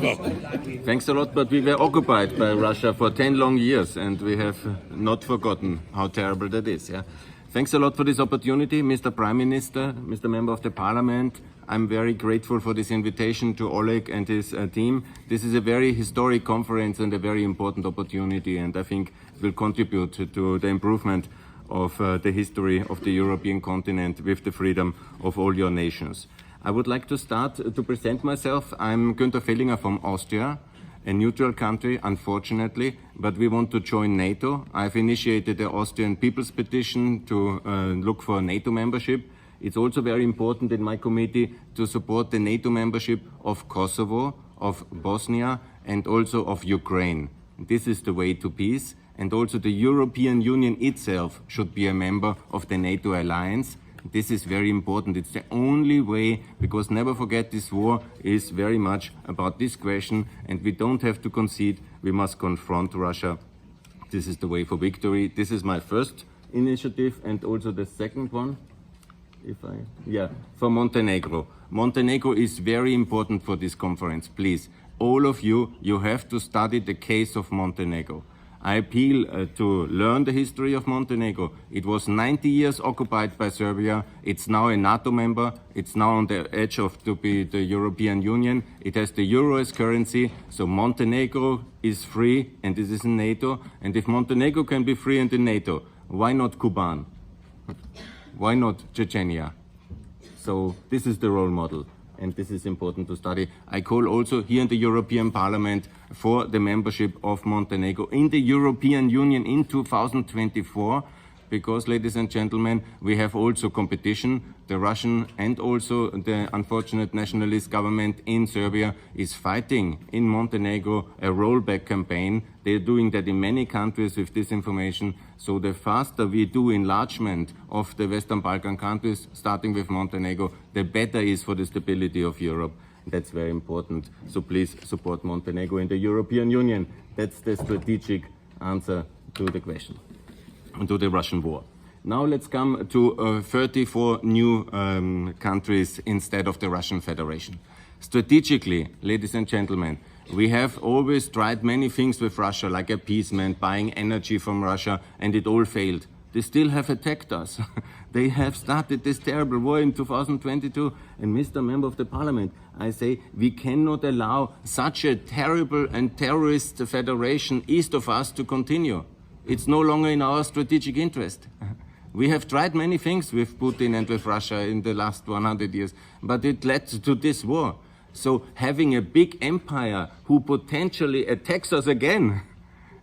Thanks a lot, but we were occupied by Russia for 10 long years and we have not forgotten how terrible that is. Yeah? Thanks a lot for this opportunity, Mr. Prime Minister, Mr. Member of the Parliament. I'm very grateful for this invitation to Oleg and his team. This is a very historic conference and a very important opportunity, and I think it will contribute to the improvement of the history of the European continent with the freedom of all your nations. I would like to start to present myself. I'm Günther Fehlinger from Austria, a neutral country, unfortunately, but we want to join NATO. I've initiated the Austrian People's Petition to look for NATO membership. It's also very important in my committee to support the NATO membership of Kosovo, of Bosnia, and also of Ukraine. This is the way to peace, and also the European Union itself should be a member of the NATO alliance. This is very important. It's the only way, because never forget, this war is very much about this question, and we don't have to concede. We must confront Russia. This is the way for victory. This is my first initiative, and also the second one. For Montenegro. Montenegro is very important for this conference. Please, all of you, you have to study the case of Montenegro. I appeal to learn the history of Montenegro. It was 90 years occupied by Serbia. It's now a NATO member. It's now on the edge of to be the European Union. It has the euro as currency. So Montenegro is free, and this is in NATO. And if Montenegro can be free and in NATO, why not Kuban? Why not Chechnya? So this is the role model, and this is important to study. I call also here in the European Parliament for the membership of Montenegro in the European Union in 2024, because, ladies and gentlemen, we have also competition. The Russian and also the unfortunate nationalist government in Serbia is fighting in Montenegro a rollback campaign. They're doing that in many countries with disinformation. So the faster we do enlargement of the Western Balkan countries, starting with Montenegro, the better is for the stability of Europe. That's very important. So please support Montenegro in the European Union. That's the strategic answer to the question, to the Russian war. Now let's come to 34 new countries instead of the Russian Federation. Strategically, ladies and gentlemen, we have always tried many things with Russia, like appeasement, buying energy from Russia, and it all failed. They still have attacked us. They have started this terrible war in 2022. And Mr. Member of the Parliament, I say we cannot allow such a terrible and terrorist federation east of us to continue. It's no longer in our strategic interest. We have tried many things with Putin and with Russia in the last 100 years, but it led to this war. So having a big empire who potentially attacks us again,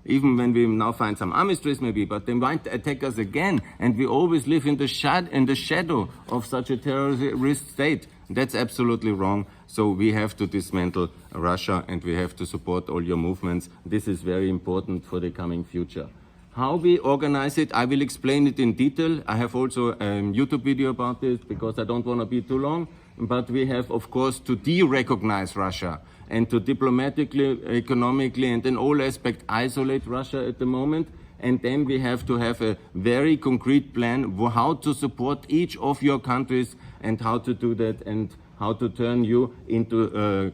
even when we now find some armistice maybe, but they might attack us again, and we always live in the shadow of such a terrorist state. That's absolutely wrong. So we have to dismantle Russia, and we have to support all your movements. This is very important for the coming future. How we organize it, I will explain it in detail. I have also a YouTube video about this because I don't want to be too long. But we have, of course, to de-recognize Russia and to diplomatically, economically, and in all aspects isolate Russia at the moment. And then we have to have a very concrete plan how to support each of your countries and how to do that and how to turn you into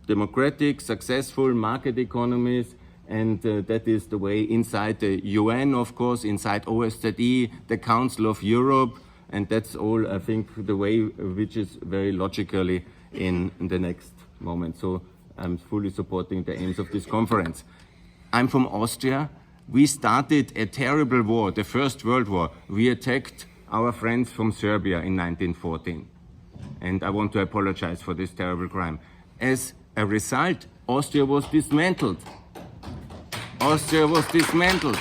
democratic, successful market economies. And that is the way inside the UN, of course, inside OSCE, the Council of Europe, and that's all, I think, the way which is very logically in the next moment. So I'm fully supporting the aims of this conference. I'm from Austria. We started a terrible war, the First World War. We attacked our friends from Serbia in 1914. And I want to apologize for this terrible crime. As a result, Austria was dismantled. Austria was dismantled.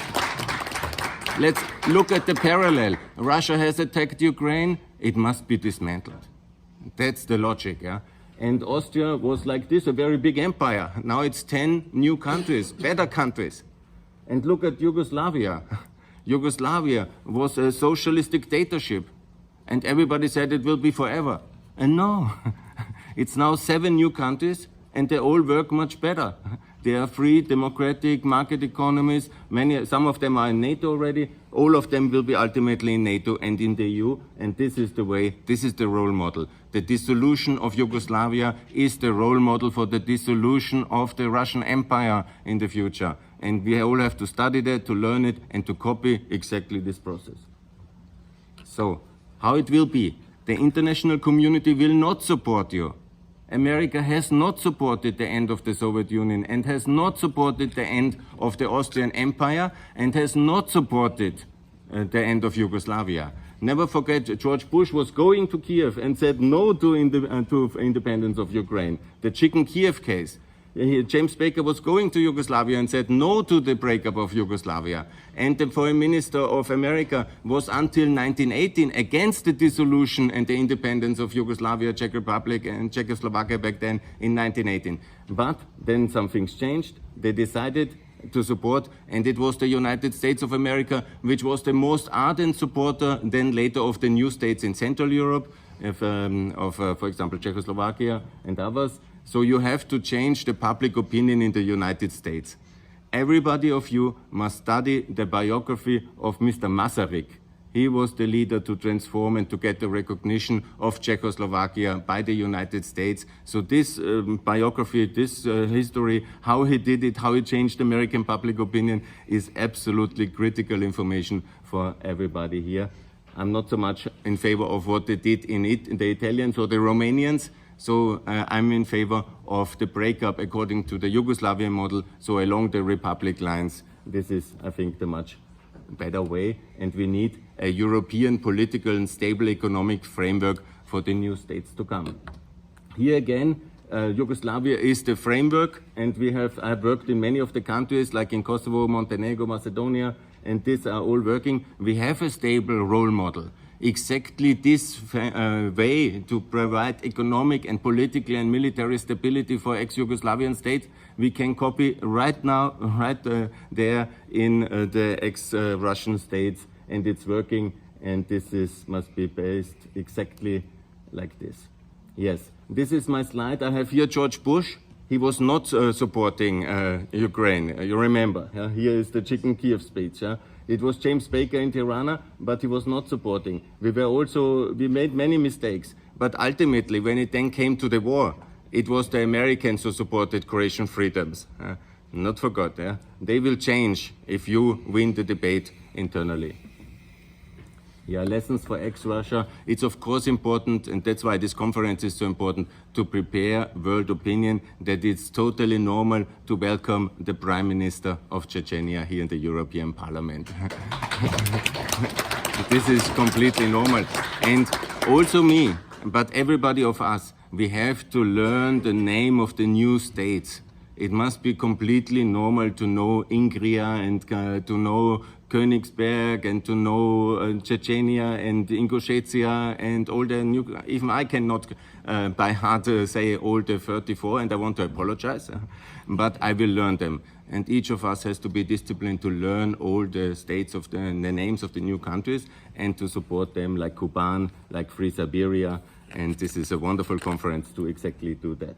Let's look at the parallel. Russia has attacked Ukraine, it must be dismantled. That's the logic, yeah? And Austria was like this, a very big empire. Now it's 10 new countries, better countries. And look at Yugoslavia. Yugoslavia was a socialist dictatorship. And everybody said it will be forever. And no, it's now 7 new countries, and they all work much better. They are free, democratic, market economies. Some of them are in NATO already. All of them will be ultimately in NATO and in the EU. And this is the way, this is the role model. The dissolution of Yugoslavia is the role model for the dissolution of the Russian Empire in the future. And we all have to study that, to learn it, and to copy exactly this process. So, how it will be? The international community will not support you. America has not supported the end of the Soviet Union and has not supported the end of the Austrian Empire and has not supported the end of Yugoslavia. Never forget, George Bush was going to Kiev and said no to independence of Ukraine. The Chicken Kiev case. James Baker was going to Yugoslavia and said no to the breakup of Yugoslavia. And the Foreign Minister of America was until 1918 against the dissolution and the independence of Yugoslavia, Czech Republic and Czechoslovakia back then in 1918. But then some things changed. They decided to support, and it was the United States of America which was the most ardent supporter then later of the new states in Central Europe, for example, Czechoslovakia and others. So you have to change the public opinion in the United States. Everybody of you must study the biography of Mr. Masaryk. He was the leader to transform and to get the recognition of Czechoslovakia by the United States. So this biography, this history, how he did it, how he changed American public opinion is absolutely critical information for everybody here. I'm not so much in favor of what they did in the Italians or the Romanians. So I'm in favor of the breakup according to the Yugoslavian model, so along the republic lines. This is, I think, the much better way, and we need a European political and stable economic framework for the new states to come. Here again, Yugoslavia is the framework, and I've worked in many of the countries, like in Kosovo, Montenegro, Macedonia, and these are all working. We have a stable role model. Exactly this way to provide economic and political and military stability for ex-Yugoslavian states, we can copy right now, right there in the ex-Russian states, and it's working, and this must be based exactly like this. Yes, this is my slide. I have here George Bush. He was not supporting Ukraine, you remember. Here is the Chicken Kiev speech. It was James Baker in Tirana, but he was not supporting. We made many mistakes, but ultimately, when it then came to the war, it was the Americans who supported Croatian freedoms. Not forgot, They will change if you win the debate internally. Yeah, lessons for ex-Russia. It's of course important, and that's why this conference is so important, to prepare world opinion that it's totally normal to welcome the Prime Minister of Chechnya here in the European Parliament. This is completely normal. And also me, but everybody of us, we have to learn the name of the new states. It must be completely normal to know Ingria and to know Königsberg and to know Chechnya and Ingushetia and all the new, even I cannot by heart say all the 34, and I want to apologize, but I will learn them. And each of us has to be disciplined to learn all the states of the names of the new countries and to support them, like Kuban, like Free Siberia, and this is a wonderful conference to exactly do that.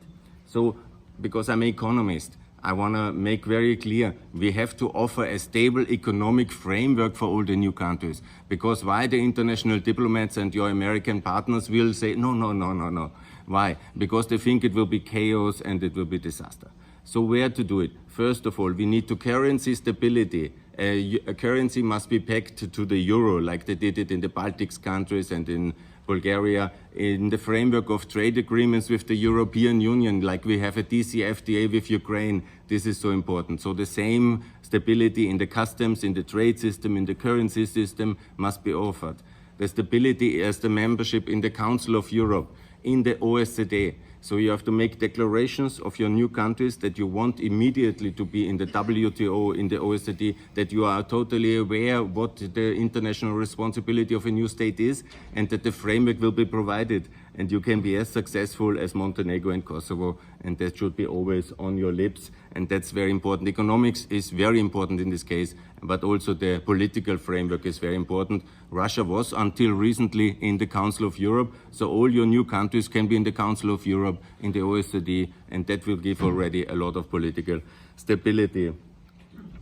So, because I'm an economist, I want to make very clear, we have to offer a stable economic framework for all the new countries. Because why the international diplomats and your American partners will say, no, no, no, no, no. Why? Because they think it will be chaos and it will be disaster. So where to do it? First of all, we need to currency stability. A currency must be pegged to the euro, like they did it in the Baltic countries and in Bulgaria, in the framework of trade agreements with the European Union, like we have a DCFTA with Ukraine. This is so important. So the same stability in the customs, in the trade system, in the currency system must be offered. The stability as the membership in the Council of Europe, in the OECD. So you have to make declarations of your new countries that you want immediately to be in the WTO, in the OECD, that you are totally aware what the international responsibility of a new state is, and that the framework will be provided. and you can be as successful as Montenegro and Kosovo, and that should be always on your lips, and that's very important. Economics is very important in this case, but also the political framework is very important. Russia was until recently in the Council of Europe, so all your new countries can be in the Council of Europe, in the OECD, and that will give already a lot of political stability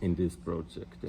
in this project.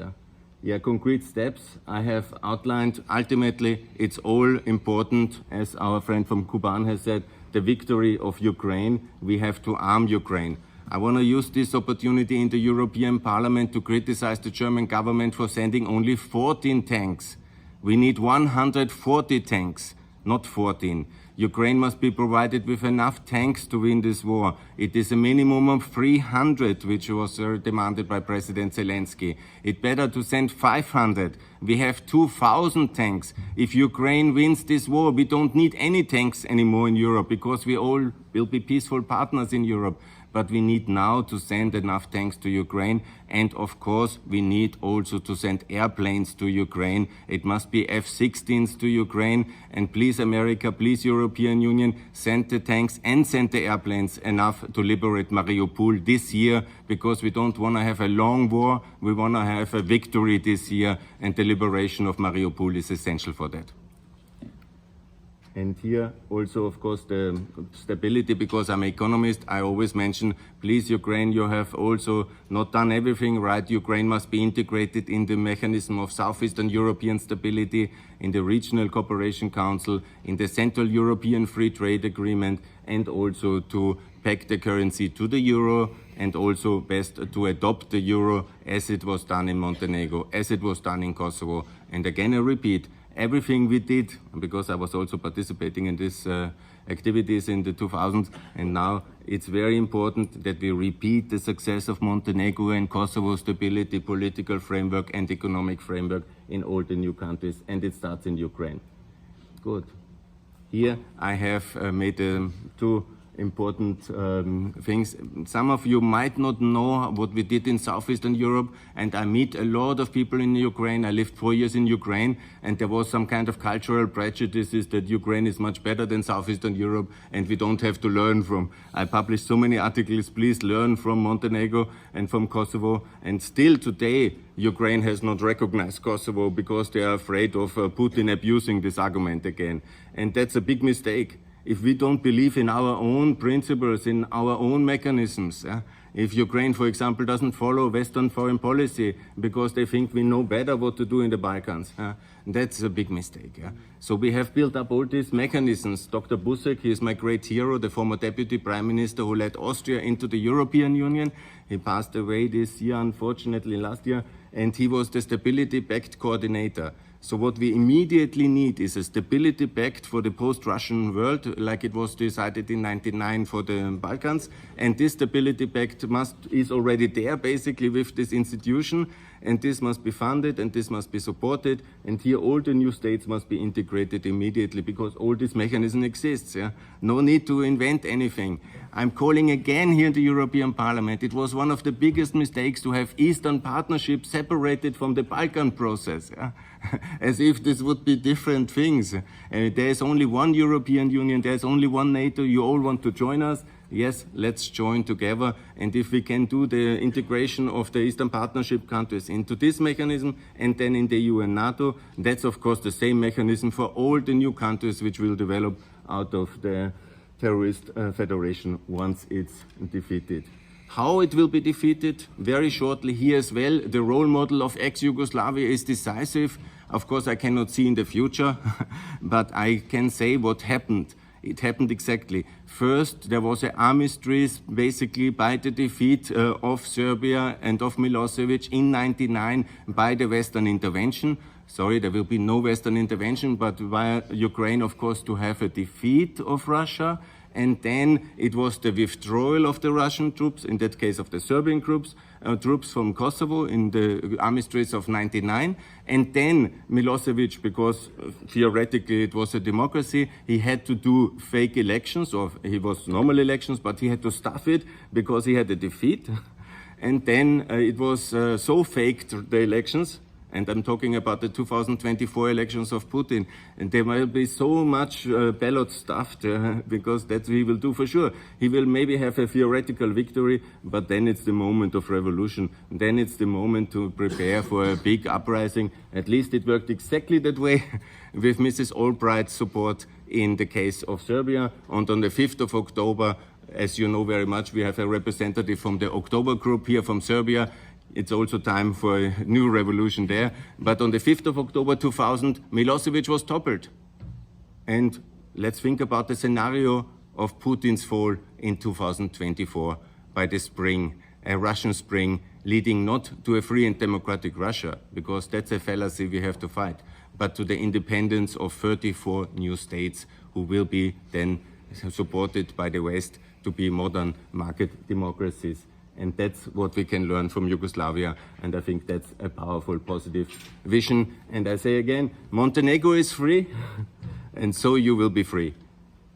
Concrete steps I have outlined. Ultimately, it's all important, as our friend from Kuban has said, the victory of Ukraine. We have to arm Ukraine. I want to use this opportunity in the European Parliament to criticize the German government for sending only 14 tanks. We need 140 tanks, not 14. Ukraine must be provided with enough tanks to win this war. It is a minimum of 300, which was demanded by President Zelensky. It's better to send 500. We have 2,000 tanks. If Ukraine wins this war, we don't need any tanks anymore in Europe, because we all will be peaceful partners in Europe. But we need now to send enough tanks to Ukraine, and of course we need also to send airplanes to Ukraine. It must be F-16s to Ukraine, and please America, please European Union, send the tanks and send the airplanes enough to liberate Mariupol this year, because we don't want to have a long war, we want to have a victory this year, and the liberation of Mariupol is essential for that. And here also, of course, the stability, because I'm an economist, I always mention, please Ukraine, you have also not done everything right. Ukraine must be integrated in the mechanism of Southeastern European stability, in the Regional Cooperation Council, in the Central European Free Trade Agreement, and also to peg the currency to the euro, and also best to adopt the euro as it was done in Montenegro, as it was done in Kosovo. And again, I repeat, everything we did, because I was also participating in these activities in the 2000s, and now it's very important that we repeat the success of Montenegro and Kosovo stability, political framework and economic framework in all the new countries, and it starts in Ukraine. Good. Here I have made two important things. Some of you might not know what we did in Southeastern Europe, and I meet a lot of people in Ukraine. I lived 4 years in Ukraine, and there was some kind of cultural prejudices that Ukraine is much better than Southeastern Europe and we don't have to learn from. I published so many articles, please learn from Montenegro and from Kosovo, and still today Ukraine has not recognized Kosovo because they are afraid of Putin abusing this argument again, and that's a big mistake. If we don't believe in our own principles, in our own mechanisms, if Ukraine, for example, doesn't follow Western foreign policy because they think we know better what to do in the Balkans, that's a big mistake. So we have built up all these mechanisms. Dr. Buzek, he is my great hero, the former deputy prime minister who led Austria into the European Union. He passed away this year, unfortunately last year, and he was the Stability Pact coordinator. So what we immediately need is a stability pact for the post-Russian world, like it was decided in 1999 for the Balkans. And this stability pact is already there, basically, with this institution. And this must be funded and this must be supported. And here all the new states must be integrated immediately, because all this mechanism exists. No need to invent anything. I'm calling again here in the European Parliament. It was one of the biggest mistakes to have Eastern Partnership separated from the Balkan process. As if this would be different things. There's only one European Union, there's only one NATO, you all want to join us. Yes, let's join together, and if we can do the integration of the Eastern Partnership countries into this mechanism and then in the EU and NATO, that's of course the same mechanism for all the new countries which will develop out of the terrorist federation once it's defeated. How it will be defeated? Very shortly here as well, the role model of ex-Yugoslavia is decisive. Of course, I cannot see in the future, but I can say what happened. It happened exactly. First, there was an armistice basically by the defeat of Serbia and of Milosevic in 1999 by the Western intervention. Sorry, there will be no Western intervention, but via Ukraine, of course, to have a defeat of Russia. And then it was the withdrawal of the Russian troops, in that case of the Serbian troops from Kosovo in the armistice of 1999. And then Milosevic, because theoretically it was a democracy, he had to do fake elections, or he was normal elections, but he had to stuff it because he had a defeat. And then it was so faked, the elections, and I'm talking about the 2024 elections of Putin, and there will be so much ballot stuffed because that he will do for sure. He will maybe have a theoretical victory, but then it's the moment of revolution. Then it's the moment to prepare for a big uprising. At least it worked exactly that way with Mrs. Albright's support in the case of Serbia. And on the 5th of October, as you know very much, we have a representative from the October group here from Serbia. It's also time for a new revolution there. But on the 5th of October 2000, Milosevic was toppled. And let's think about the scenario of Putin's fall in 2024 by the spring, a Russian spring leading not to a free and democratic Russia, because that's a fallacy we have to fight, but to the independence of 34 new states who will be then supported by the West to be modern market democracies. And that's what we can learn from Yugoslavia, and I think that's a powerful, positive vision. And I say again, Montenegro is free, and so you will be free.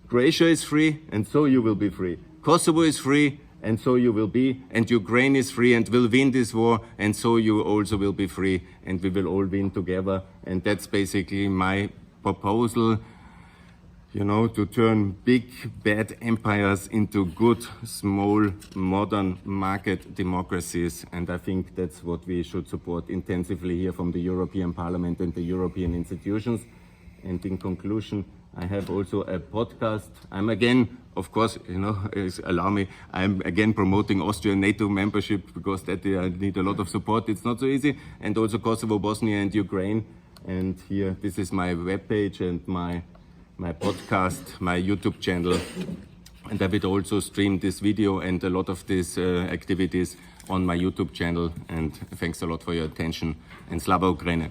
Croatia is free, and so you will be free. Kosovo is free, and so you will be. And Ukraine is free and will win this war, and so you also will be free, and we will all win together. And that's basically my proposal, you know, to turn big, bad empires into good, small, modern market democracies. And I think that's what we should support intensively here from the European Parliament and the European institutions. And in conclusion, I have also a podcast. I'm again, of course, you know, allow me, I'm again promoting Austrian NATO membership because that I need a lot of support. It's not so easy. And also Kosovo, Bosnia and Ukraine. And here, this is my webpage and my podcast, my YouTube channel, and I will also stream this video and a lot of these activities on my YouTube channel. And thanks a lot for your attention. And Slava Ukraine.